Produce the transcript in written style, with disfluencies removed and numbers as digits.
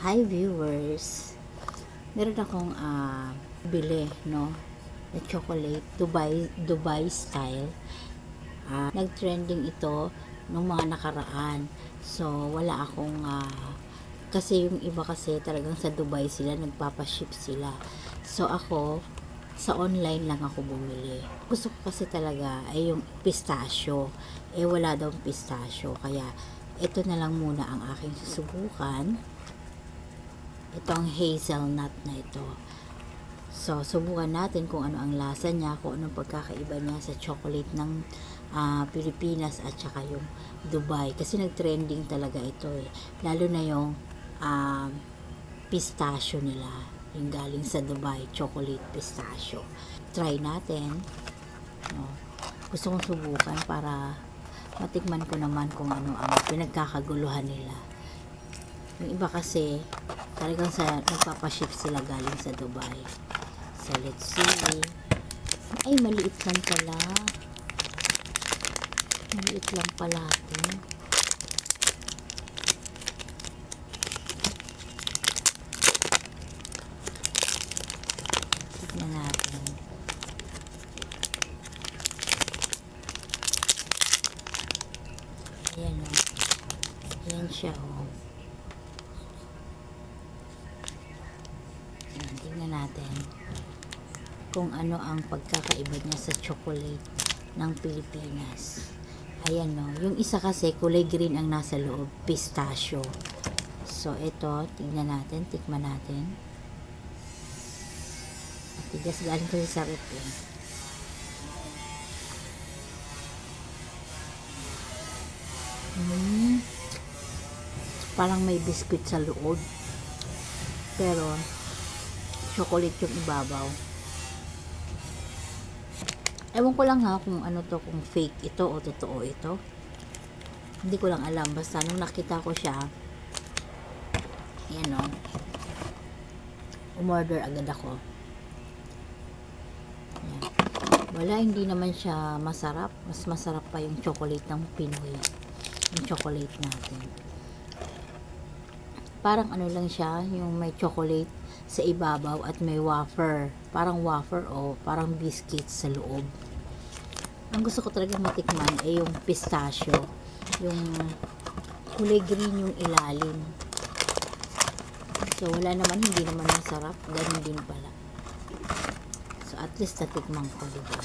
Hi viewers! Meron akong bili, no? Na chocolate, Dubai style. Nag-trending ito nung mga nakaraan. So, wala akong kasi yung iba kasi talagang sa Dubai sila, nagpapaship sila. So, ako, sa online lang ako bumili. Gusto ko kasi talaga ay yung pistachio. Wala daw pistachio. Kaya, ito na lang muna ang aking susubukan. Itong hazelnut na ito. So, subukan natin kung ano ang lasa niya, kung anong pagkakaiba niya sa chocolate ng Pilipinas at saka yung Dubai. Kasi nag-trending talaga ito eh. Lalo na yung pistachio nila. Yung galing sa Dubai, chocolate pistachio. Try natin. No? Gusto kong subukan para matikman ko naman kung ano ang pinagkakaguluhan nila. Yung iba kasi talagang nagpapaship sila galing sa Dubai. So, let's see. Ay, maliit lang pala. Maliit lang pala ito. Tignan natin. Ayan o. Ayan siya o. Ayan, tignan natin kung ano ang pagkakaiba niya sa chocolate ng Pilipinas. Ayan no, yung isa kasi kulay green ang nasa loob, pistachio. So ito, tignan natin, tikman natin. Tigas galing kasi sa rep eh. Parang may biscuit sa loob. Pero chocolate yung ibabaw. Ewan ko lang ha kung ano to, kung fake ito o totoo ito. Hindi ko lang alam. Basta nung nakita ko siya, yan o, umorder agad ako. Yan. Wala, hindi naman siya masarap. Mas masarap pa yung chocolate ng Pinoy. Yung chocolate natin. Parang ano lang siya, yung may chocolate sa ibabaw at may wafer. Parang wafer o parang biscuit sa loob. Ang gusto ko talaga matikman ay yung pistachio. Yung kulay green yung ilalim. So, wala naman, hindi naman masarap. Ganun din pala. So, at least natikman ko, diba?